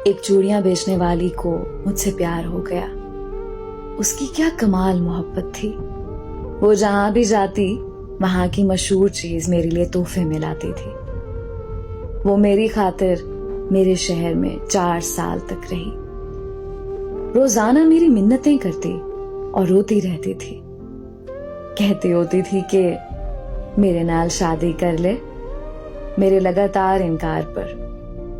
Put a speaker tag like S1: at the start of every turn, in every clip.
S1: ایک چوڑیاں بیچنے والی کو مجھ سے پیار ہو گیا. اس کی کیا کمال محبت تھی. وہ جہاں بھی جاتی وہاں کی مشہور چیز میرے لیے تحفے میں لاتی تھی. وہ میری خاطر میرے شہر میں 4 سال تک رہی. روزانہ میری منتیں کرتی اور روتی رہتی تھی. کہتی ہوتی تھی کہ میرے نال شادی کر لے. میرے لگاتار انکار پر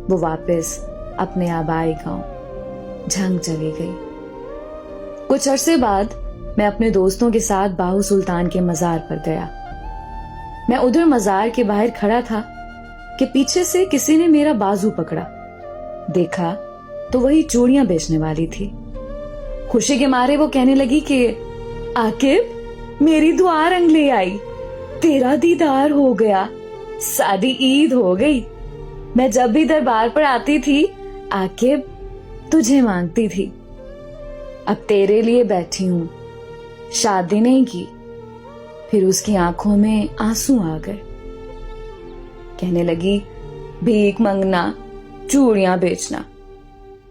S1: وہ واپس اپنے آبائی گاؤں جھنگ چلی گئی. کچھ عرصے بعد میں اپنے دوستوں کے ساتھ باہو سلطان کے مزار پر گیا. میں ادھر مزار کے باہر کھڑا تھا کہ پیچھے سے کسی نے میرا بازو پکڑا. دیکھا تو وہی چوڑیاں بیچنے والی تھی. خوشی کے مارے وہ کہنے لگی کہ عاقب میری دعا رنگ لے آئی, تیرا دیدار ہو گیا, سادی عید ہو گئی. میں جب بھی دربار پر آتی تھی عاقب تجھے مانگتی تھی. اب تیرے لیے بیٹھی ہوں, شادی نہیں کی. پھر اس کی آنکھوں میں آنسو آ گئے. کہنے لگی بھیک منگنا, چوڑیاں بیچنا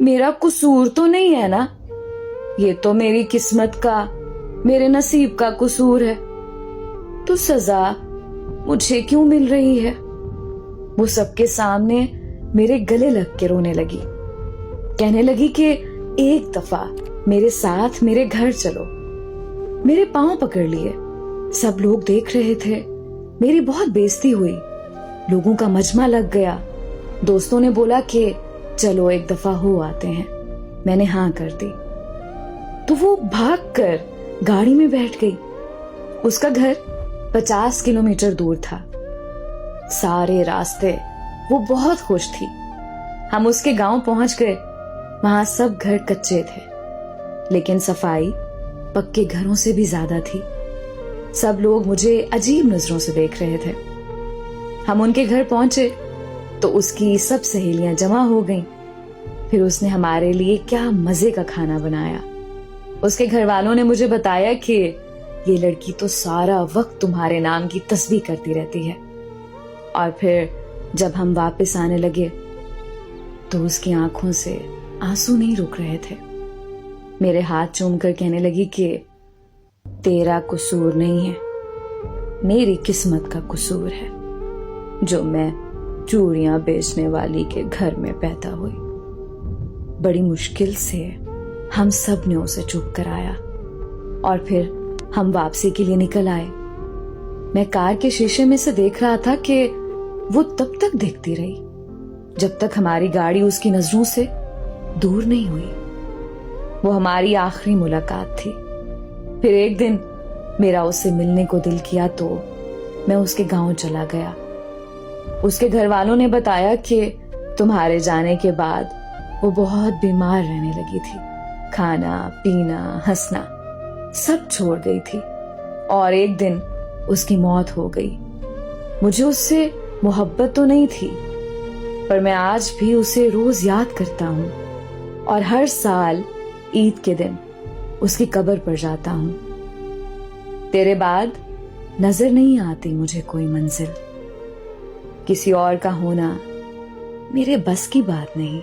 S1: میرا قصور تو نہیں ہے نا. یہ تو میری قسمت کا, میرے نصیب کا قصور ہے. تو سزا مجھے کیوں مل رہی ہے. وہ سب کے سامنے میرے گلے لگ کے رونے لگی. کہنے لگی کہ ایک دفعہ میرے ساتھ میرے گھر چلو. میرے پاؤں پکڑ لیے. سب لوگ دیکھ رہے تھے. میری بہت بےزتی ہوئی. لوگوں کا مجمع لگ گیا. دوستوں نے بولا کہ چلو ایک دفعہ ہو آتے ہیں. میں نے ہاں کر دی. تو وہ بھاگ کر گاڑی میں بیٹھ گئی. اس کا گھر 50 کلومیٹر دور تھا. سارے راستے وہ بہت خوش تھی. ہم اس کے گاؤں پہنچ گئے. وہاں سب گھر کچے تھے لیکن صفائی پکے گھروں سے بھی زیادہ تھی. سب لوگ مجھے عجیب نظروں سے دیکھ رہے تھے. ہم ان کے گھر پہنچے تو اس کی سب سہیلیاں جمع ہو گئیں. پھر اس نے ہمارے لیے کیا مزے کا کھانا بنایا. اس کے گھر والوں نے مجھے بتایا کہ یہ لڑکی تو سارا وقت تمہارے نام کی تسبیح کرتی رہتی ہے. اور پھر جب ہم واپس آنے لگے تو اس کی آنکھوں سے آنسو نہیں رک رہے تھے. میرے ہاتھ چوم کر کہنے لگی کہ تیرا قصور نہیں ہے, میری قسمت کا قصور ہے جو میں چوڑیاں بیچنے والی کے گھر میں پیدا ہوئی. بڑی مشکل سے ہم سب نے اسے چپ کرایا اور پھر ہم واپسی کے لیے نکل آئے. میں کار کے شیشے میں سے دیکھ رہا تھا کہ وہ تب تک دیکھتی رہی جب تک ہماری گاڑی اس کی نظروں سے دور نہیں ہوئی. وہ ہماری آخری ملاقات تھی. پھر ایک دن میرا اس سے ملنے کو دل کیا تو میں اس کے گاؤں چلا گیا. اس کے گھر والوں نے بتایا کہ تمہارے جانے کے بعد وہ بہت بیمار رہنے لگی تھی. کھانا پینا ہنسنا سب چھوڑ گئی تھی اور ایک دن اس کی موت ہو گئی. مجھے اس سے محبت تو نہیں تھی پر میں آج بھی اسے روز یاد کرتا ہوں اور ہر سال عید کے دن اس کی قبر پر جاتا ہوں. تیرے بعد نظر نہیں آتی مجھے کوئی منزل. کسی اور کا ہونا میرے بس کی بات نہیں.